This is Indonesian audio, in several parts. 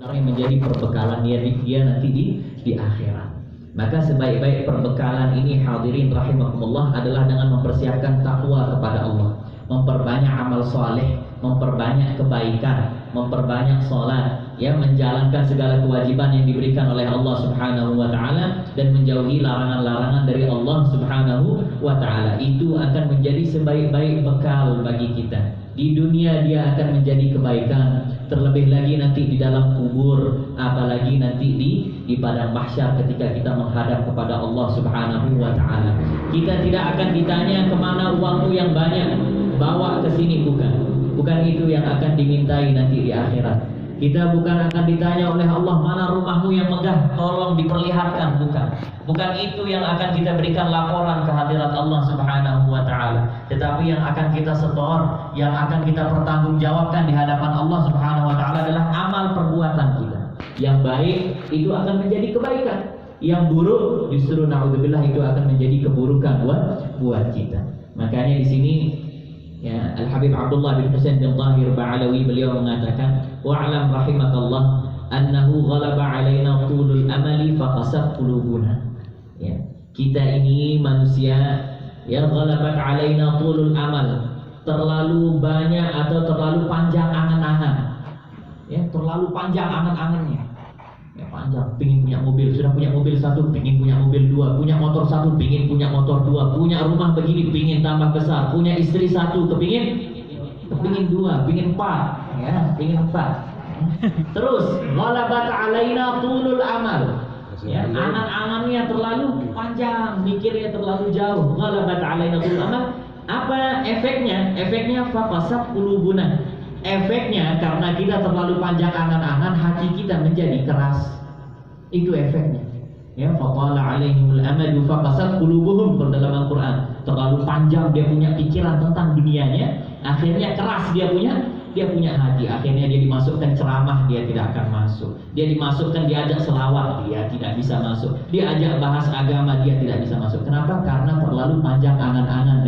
yang menjadi perbekalan dia nanti di akhirat. Maka sebaik-baik perbekalan ini hadirin rahimakumullah adalah dengan mempersiapkan takwa kepada Allah, memperbanyak amal soleh, memperbanyak kebaikan, memperbanyak sholat, ya, menjalankan segala kewajiban yang diberikan oleh Allah Subhanahu wa taala dan menjauhi larangan-larangan dari Allah Subhanahu wa taala. Itu akan menjadi sebaik-baik bekal bagi kita. Di dunia dia akan menjadi kebaikan, terlebih lagi nanti di dalam kubur, apalagi nanti di padang mahsyar ketika kita menghadap kepada Allah Subhanahu wa taala. Kita tidak akan ditanya kemana uangmu yang banyak, bawa ke sini, bukan itu yang akan dimintai nanti di akhirat. Kita bukan akan ditanya oleh Allah mana rumahmu yang megah, tolong diperlihatkan, bukan itu yang akan kita berikan laporan ke hadirat Allah Subhanahu wa taala. Tetapi yang akan kita setor, yang akan kita pertanggungjawabkan di hadapan Allah Subhanahu wa taala adalah amal perbuatan kita. Yang baik itu akan menjadi kebaikan, yang buruk justru naudzubillah itu akan menjadi keburukan buat kita. Makanya di sini ya, Al-Habib Abdullah bin Husain bin Tahir Ba'alawi beliau mengatakan, wa'alam rahimakallah annahu ghalaba alaina tulul amali faqasat qulubuna. Ya, kita ini manusia yang ghalabat alaina tulul amal, terlalu banyak atau terlalu panjang angan-angan. Ya, terlalu panjang angan-angannya. Ya, panjang, pingin punya mobil, sudah punya mobil satu, pingin punya mobil dua, punya motor satu, pingin punya motor dua, punya rumah begini, pingin tambah besar, punya istri satu, kepingin dua, pingin empat, ya, pingin empat. Terus, ghalabat alaina tulul amal. Ya, angan-angannya terlalu panjang, mikirnya terlalu jauh. Ghalabat alaina tulul amal. Apa efeknya? Efeknya faqasat qulubuna. Efeknya karena kita terlalu panjang angan-angan, hati kita menjadi keras. Itu efeknya. Ya, faqala alaihimul amadu faqasat qulubuhum dalam Al-Qur'an. Terlalu panjang dia punya pikiran tentang dunianya, akhirnya keras dia punya hati. Akhirnya dia dimasukkan ceramah, dia tidak akan masuk. Dia dimasukkan diajak selawat, dia tidak bisa masuk. Dia ajak bahas agama, dia tidak bisa masuk. Kenapa? Karena terlalu panjang angan-angan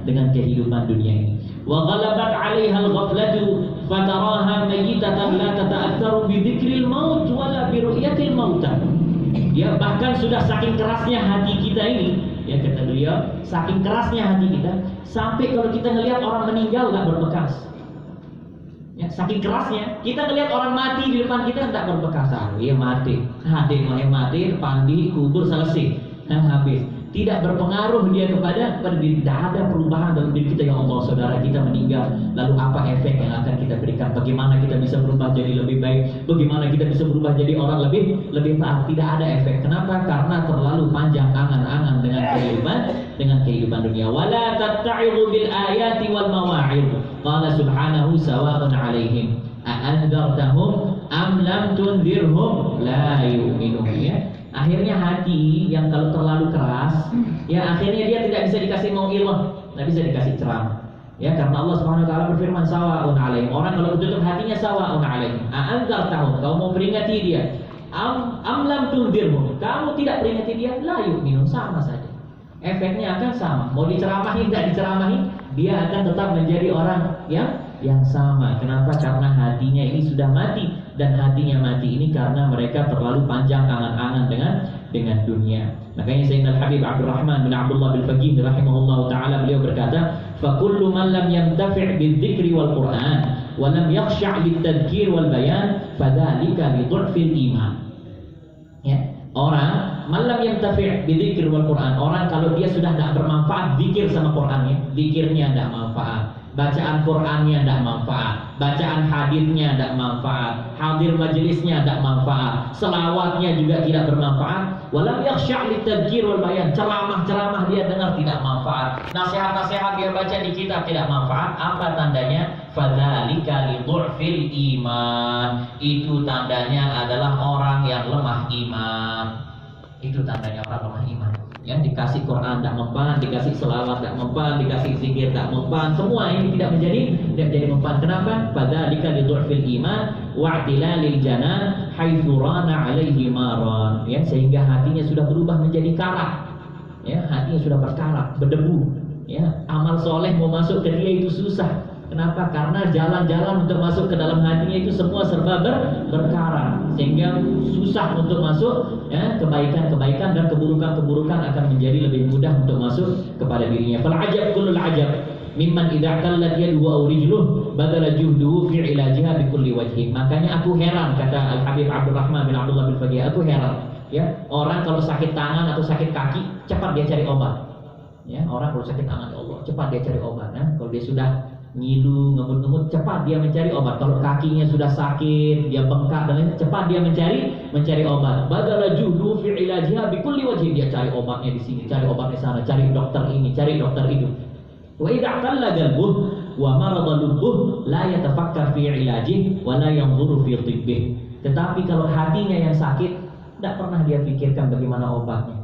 dengan kehidupan dunia ini. Wa ghalabat 'alaiha al-ghaflatu fataraha mayyitatan la tata'atharu bi dzikril maut wala bi ru'yatil mauta. Ya, bahkan sudah saking kerasnya hati kita ini, ya kata beliau, saking kerasnya hati kita sampai kalau kita ngelihat orang meninggal enggak berbekas. Ya, saking kerasnya kita ngelihat orang mati di depan kita enggak berbekas. Dia mati, mati depan di kubur selesai. Habis. Tidak berpengaruh dia kepada diri. Tidak ada perubahan dalam diri kita. Ya Allah, saudara kita meninggal, lalu apa efek yang akan kita berikan? Bagaimana kita bisa berubah jadi lebih baik? Bagaimana kita bisa berubah jadi orang lebih taat? Tidak ada efek. Kenapa? Karena terlalu panjang angan-angan dengan kehidupan dunia. Wala tatta'idu bil ayati wal mawa'id. Qala subhanahu sawa'un 'alaihim a'anzartahum am lam tunzirhum la yu'minun. Ya. Akhirnya hati yang kalau terlalu keras, ya akhirnya dia tidak bisa dikasih mau'izah, tidak bisa dikasih ceramah. Ya, karena Allah Subhanahu wa taala berfirman sawa'un 'alaihim. Orang kalau tutup hatinya sawa'un 'alaihim. A'anzartahum, kau mau peringati dia. Am lam tunzirhum, kamu tidak peringati dia, la yu'minun, sama saja. Efeknya akan sama. Mau diceramahi tidak diceramahi, dia akan tetap menjadi orang yang sama. Kenapa? Karena hatinya ini sudah mati. Dan hatinya mati ini karena mereka terlalu panjang angan-angan dengan dunia. Makanya Sayyidina Al-Habib Abdurrahman bin Abdullah bin Faqih rahimahullah ta'ala beliau berkata, فَكُلُّ مَنْ لَمْ يَنْتَفِعْ بِالذِّكْرِ وَالْقُرْآنِ وَلَمْ يَخْشَعْ لِلتَّذْكِيرِ وَالْبَيَانِ فَذَلِكَ لِضُعْفِ الْإِيمَانِ. Ya, orang man lam yantafi' bidzikri wal Qur'an, orang kalau dia sudah tidak bermanfaat zikir sama Qur'annya, zikirnya tidak manfaat, bacaan Qur'annya tidak manfaat, bacaan hadisnya tidak manfaat, hadir majelisnya tidak manfaat, selawatnya juga tidak bermanfaat, walam yakhsha' litadzkir wal bayan, ceramah-ceramah dia dengar tidak manfaat, nasihat-nasihat dia baca di kitab tidak manfaat. Apa tandanya? Fadzalika lidhu'fil iman. Itu tandanya adalah orang yang lemah iman. Itu tandanya orang lemah iman. Ya, dikasih Quran tidak mempan, dikasih selawat tidak mempan, dikasih zikir tidak mempan, semua ini tidak menjadi mempan. Kenapa? Fadzalika lidhu'fil iman wa'tilalil janan haitsu rana 'alaihi maran. Ya, sehingga hatinya sudah berubah menjadi karat. Ya, hatinya sudah berkarat, berdebu. Ya, amal soleh mau masuk ke dia itu susah. Kenapa? Karena jalan-jalan untuk masuk ke dalam hatinya itu semua serba berkarang, sehingga susah untuk masuk, ya, kebaikan-kebaikan dan keburukan-keburukan akan menjadi lebih mudah untuk masuk kepada dirinya. Fal ajab kullul ajab mimman idza qallat yaduhu aw rijluhu badala juhduhu fi ilajiha bi kulli wajhin. Makanya aku heran, kata Al Habib Abdurrahman bin Abdullah bin Faqih, aku heran, ya, orang kalau sakit tangan atau sakit kaki cepat dia cari obat. Ya, orang kalau sakit tangan, ya Allah, cepat dia cari obat. Ya. Kalau dia sudah ngilu, ngemut-ngemut, cepat dia mencari obat. Kalau kakinya sudah sakit, dia bengkak dan lain, cepat dia mencari obat. Badala juhdu fi ilajiha bi kulli wajhin, dia cari obatnya di sini, cari obatnya sana, cari dokter ini, cari dokter itu. Wa idza qalla qalbuh wa marada lubbuh la yatafakkar fi ilajih wa la yanzuru fi tibbih. Tetapi kalau hatinya yang sakit, tidak pernah dia pikirkan bagaimana obatnya.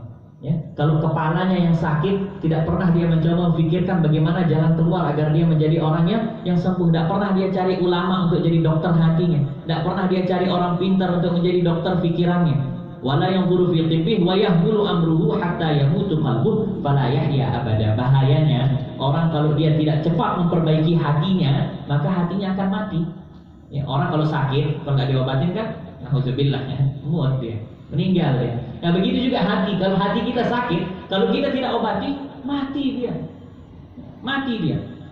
Ya, kalau kepalanya yang sakit, tidak pernah dia mencoba memikirkan bagaimana jalan keluar agar dia menjadi orang yang sembuh. Tidak pernah dia cari ulama untuk jadi dokter hatinya. Tidak pernah dia cari orang pintar untuk menjadi dokter pikirannya. Wala yanzuru fi tibbih wa yahmulu amruhu hatta yamutu qalbuh fala yahya abada. Bahayanya orang kalau dia tidak cepat memperbaiki hatinya, maka hatinya akan mati. Ya, orang kalau sakit, kalau nggak diobatin kan, nauzubillah, ya, muat dia, meninggal ya. Nah begitu juga hati, kalau hati kita sakit, kalau kita tidak obati, mati dia,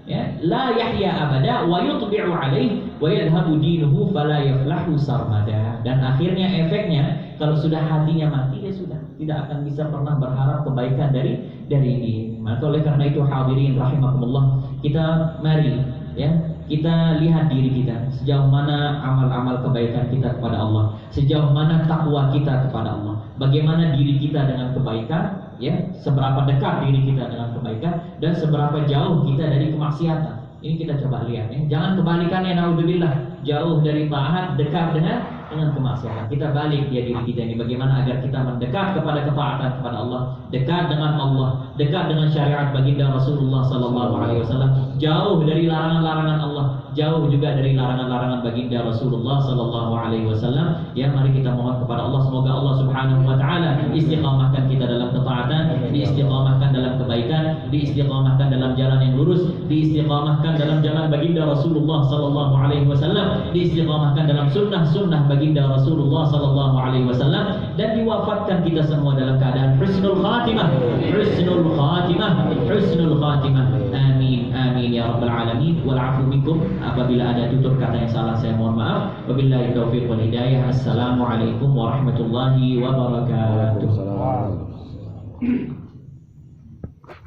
ya. La yahya abada wa yutbi'u alaih wa yadhhabu dinuhu fala yaflahu sarmada. Dan akhirnya efeknya, kalau sudah hatinya mati, dia sudah tidak akan bisa pernah berharap kebaikan dari ini. Maka oleh karena itu hadirin rahimakumullah, kita mari, ya, kita lihat diri kita, sejauh mana amal-amal kebaikan kita kepada Allah, sejauh mana takwa kita kepada Allah, bagaimana diri kita dengan kebaikan, ya, seberapa dekat diri kita dengan kebaikan, dan seberapa jauh kita dari kemaksiatan. Ini kita coba lihat, ya. Jangan kebalikannya, naudzubillah, jauh dari taat, dekat dengan kemaksiatan. Kita balik dia diri kita ini, bagaimana agar kita mendekat kepada ketaatan kepada Allah, dekat dengan Allah, dekat dengan syariat baginda Rasulullah sallallahu alaihi wasallam, jauh dari larangan-larangan Allah, jauh juga dari larangan-larangan baginda Rasulullah sallallahu alaihi wasallam. Ya, mari kita mohon kepada Allah, semoga Allah Subhanahu wa taala istiqamahkan kita dalam ketaatan, diistiqamahkan dalam kebaikan, diistiqamahkan dalam jalan yang lurus, diistiqamahkan dalam jalan baginda Rasulullah sallallahu alaihi wasallam, diistiqamahkan dalam sunnah-sunnah baginda Rasulullah sallallahu alaihi wasallam, dan diwafatkan kita semua dalam keadaan husnul khatimah, husnul khatimah, husnul khatimah. Amin amin ya rabbal alamin. Wal afu minkum, apabila ada tutur kata yang salah saya mohon maaf. Wabillahi taufiq wal hidayah. Assalamualaikum warahmatullahi wabarakatuh.